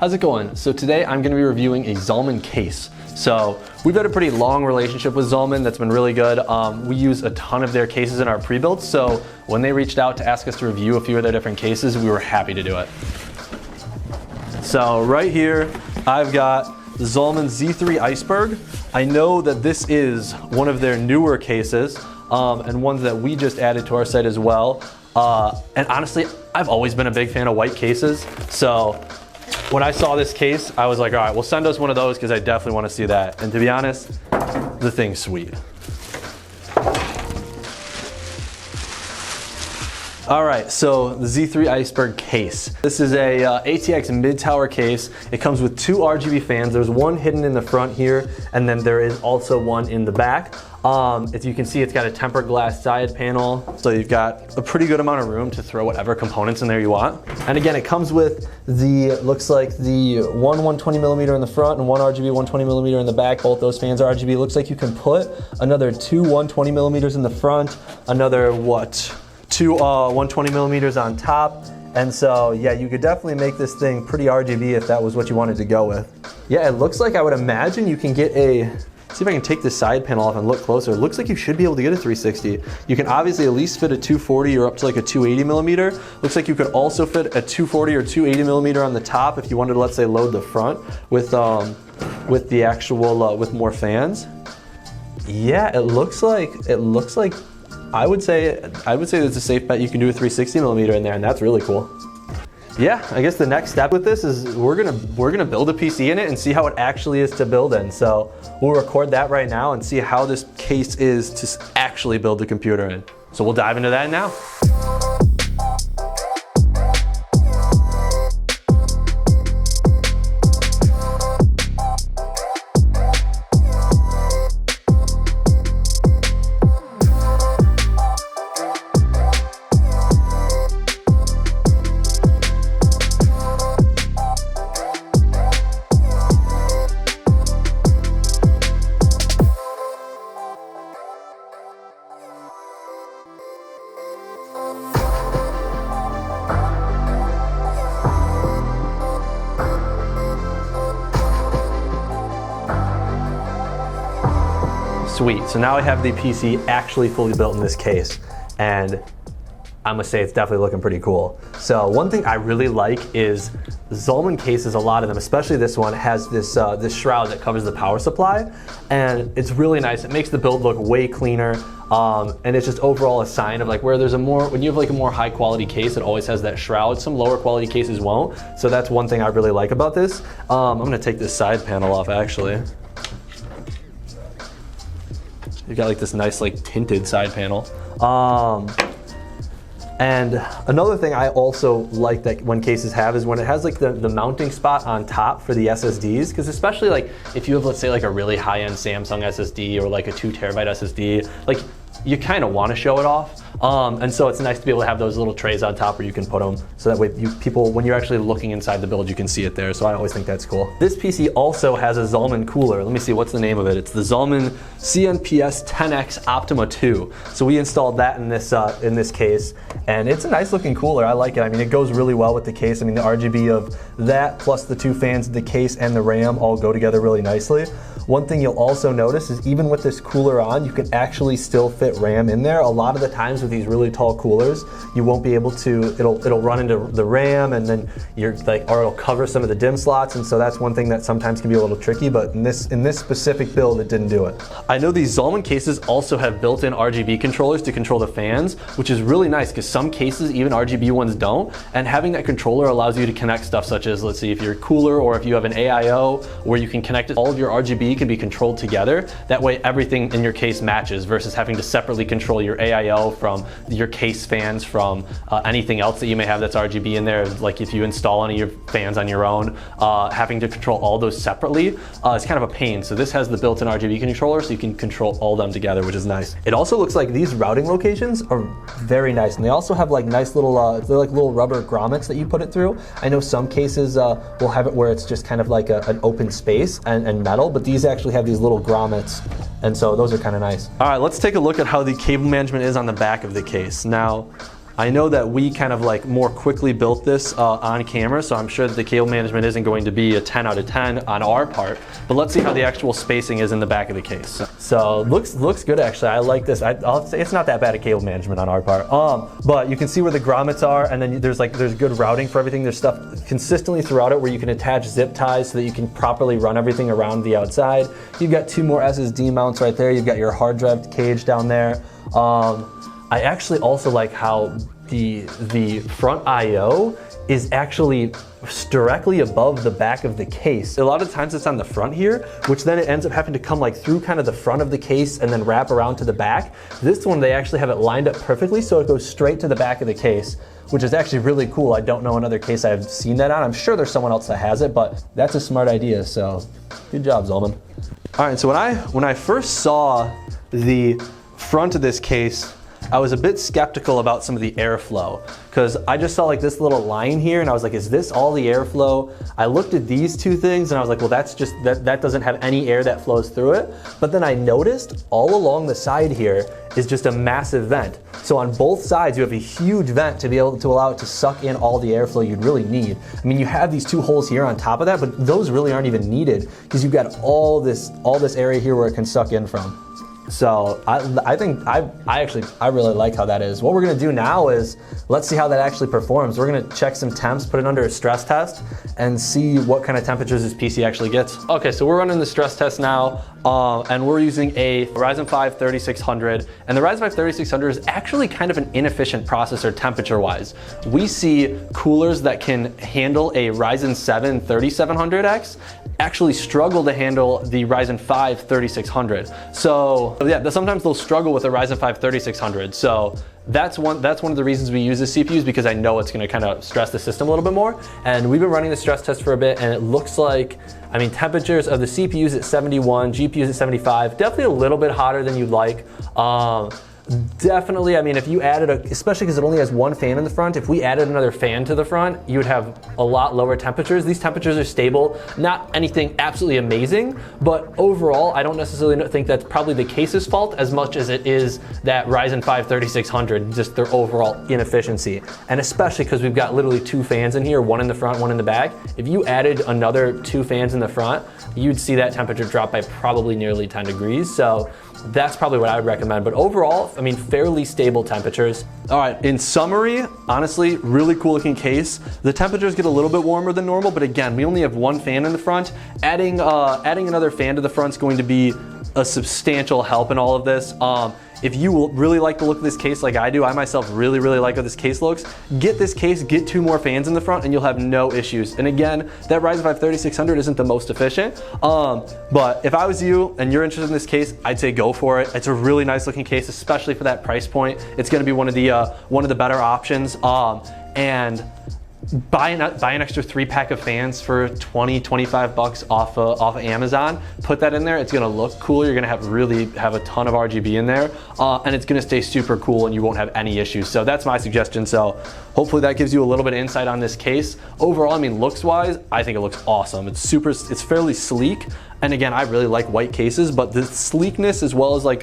How's it going? So today I'm going to be reviewing a Zalman case. So we've had a pretty long relationship with Zalman that's been really good. We use a ton of their cases in our pre-built, so when they reached out to ask us to review a few of their different cases, we were happy to do it. So right here I've got the Zalman Z3 Iceberg. I know that this is one of their newer cases and ones that we just added to our site as well. And honestly, I've always been a big fan of white cases, so when I saw this case, I was like, all right, well, send us one of those because I definitely want to see that. And to be honest, the thing's sweet. All right, so the Z3 Iceberg case. This is a ATX mid-tower case. It comes with two RGB fans. There's one hidden in the front here, and then there is also one in the back. As you can see, it's got a tempered glass side panel, so you've got a pretty good amount of room to throw whatever components in there you want. And again, it comes with the, looks like the one 120mm in the front and one RGB 120mm in the back. Both those fans are RGB. Looks like you can put another two 120mm in the front, another two 120mm on top. And so yeah, you could definitely make this thing pretty RGB if that was what you wanted to go with. Yeah, it looks like, I would imagine you can get a, see if I can take the side panel off and look closer. It looks like you should be able to get a 360. You can obviously at least fit a 240 or up to like a 280mm. Looks like you could also fit a 240 or 280mm on the top if you wanted to, let's say, load the front with the actual with more fans. Yeah, it looks like I would say it's a safe bet you can do a 360mm in there, and that's really cool. Yeah, I guess the next step with this is we're gonna build a PC in it and see how it actually is to build in. So we'll record that right now and see how this case is to actually build the computer in. So we'll dive into that now. Sweet, so now I have the PC actually fully built in this case, and I must say it's definitely looking pretty cool. So one thing I really like is Zalman cases, a lot of them, especially this one, has this shroud that covers the power supply, and it's really nice. It makes the build look way cleaner, and it's just overall a sign of like where there's a more, when you have like a more high quality case, it always has that shroud. Some lower quality cases won't, so that's one thing I really like about this. I'm gonna take this side panel off actually. You've got like this nice like tinted side panel. And another thing I also like that when cases have is when it has like the mounting spot on top for the SSDs, because especially like if you have, let's say, like a really high-end Samsung SSD or like a 2TB SSD, like you kind of want to show it off. And so it's nice to be able to have those little trays on top where you can put them, so that way people, when you're actually looking inside the build, you can see it there. So I always think that's cool. This PC also has a Zalman cooler. Let me see, what's the name of it? It's the Zalman CNPS 10X Optima 2. So we installed that in this case, and it's a nice looking cooler. I like it. I mean, it goes really well with the case. I mean, the RGB of that plus the two fans, the case and the RAM all go together really nicely. One thing you'll also notice is even with this cooler on, you can actually still fit RAM in there. A lot of the times with these really tall coolers, you won't be able to, it'll run into the RAM, and then you're like, or it'll cover some of the DIMM slots, and so that's one thing that sometimes can be a little tricky, but in this specific build, it didn't do it. I know these Zalman cases also have built-in RGB controllers to control the fans, which is really nice because some cases, even RGB ones don't, and having that controller allows you to connect stuff such as, let's see, if you're cooler or if you have an AIO where you can connect it, all of your RGB can be controlled together. That way everything in your case matches versus having to separately control your AIO from your case fans from anything else that you may have that's RGB in there. Like if you install any of your fans on your own, having to control all those separately is kind of a pain. So this has the built-in RGB controller, so you can control all of them together, which is nice. It also looks like these routing locations are very nice, and they also have like nice little, they're like little rubber grommets that you put it through. I know some cases will have it where it's just kind of like an open space and metal, but these actually have these little grommets, and so those are kind of nice. All right, let's take a look at how the cable management is on the back of the case. Now, I know that we kind of like more quickly built this on camera, so I'm sure that the cable management isn't going to be a 10 out of 10 on our part, but let's see how the actual spacing is in the back of the case. So looks good actually. I like this. I'll say it's not that bad at cable management on our part. But you can see where the grommets are, and then there's good routing for everything. There's stuff consistently throughout it where you can attach zip ties so that you can properly run everything around the outside. You've got 2 more SSD mounts right there. You've got your hard drive cage down there. I actually also like how the front I/O is actually directly above the back of the case. A lot of times it's on the front here, which then it ends up having to come like through kind of the front of the case and then wrap around to the back. This one, they actually have it lined up perfectly so it goes straight to the back of the case, which is actually really cool. I don't know another case I've seen that on. I'm sure there's someone else that has it, but that's a smart idea, so good job, Zalman. All right, so when I first saw the front of this case, I was a bit skeptical about some of the airflow because I just saw like this little line here and I was like, is this all the airflow? I looked at these 2 things and I was like, well, that's just, that doesn't have any air that flows through it. But then I noticed all along the side here is just a massive vent. So on both sides, you have a huge vent to be able to allow it to suck in all the airflow you'd really need. I mean, you have these 2 holes here on top of that, but those really aren't even needed because you've got all this area here where it can suck in from. So I think I really like how that is. What we're gonna do now is let's see how that actually performs. We're gonna check some temps, put it under a stress test, and see what kind of temperatures this PC actually gets. Okay, so we're running the stress test now, and we're using a Ryzen 5 3600, and the Ryzen 5 3600 is actually kind of an inefficient processor temperature-wise. We see coolers that can handle a Ryzen 7 3700X actually struggle to handle the Ryzen 5 3600. So yeah, sometimes they'll struggle with a Ryzen 5 3600. So that's one of the reasons we use this CPU is because I know it's gonna kind of stress the system a little bit more. And we've been running the stress test for a bit and it looks like, I mean, temperatures of the CPUs at 71, GPUs at 75, definitely a little bit hotter than you'd like. Definitely, I mean, if you added especially because it only has 1 fan in the front, if we added another fan to the front, you would have a lot lower temperatures. These temperatures are stable, not anything absolutely amazing, but overall, I don't necessarily think that's probably the case's fault as much as it is that Ryzen 5 3600, just their overall inefficiency. And especially because we've got literally 2 fans in here, 1 in the front, 1 in the back. If you added another 2 fans in the front, you'd see that temperature drop by probably nearly 10 degrees. So that's probably what I would recommend. But overall, I mean, fairly stable temperatures. All right, in summary, honestly, really cool looking case. The temperatures get a little bit warmer than normal, but again, we only have 1 fan in the front. Adding another fan to the front is going to be a substantial help in all of this. If you really like the look of this case like I do, I myself really like how this case looks, get this case, get 2 more fans in the front and you'll have no issues. And again, that Ryzen 5 3600 isn't the most efficient, but if I was you and you're interested in this case, I'd say go for it. It's a really nice looking case, especially for that price point. It's gonna be one of the better options. And buy an extra 3-pack of fans for 20-25 bucks off of Amazon. Put that in there. It's gonna look cool. You're gonna really have a ton of RGB in there, and it's gonna stay super cool, and you won't have any issues. So that's my suggestion. So hopefully that gives you a little bit of insight on this case. Overall, I mean, looks-wise, I think it looks awesome. It's fairly sleek. And again, I really like white cases, but the sleekness as well as like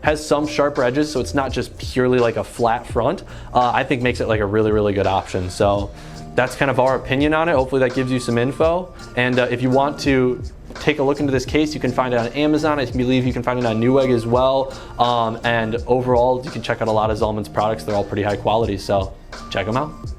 has some sharper edges, so it's not just purely like a flat front, I think makes it like a really good option. So that's kind of our opinion on it. Hopefully that gives you some info. And if you want to take a look into this case, you can find it on Amazon. I believe you can find it on Newegg as well. And overall, you can check out a lot of Zalman's products. They're all pretty high quality, so check them out.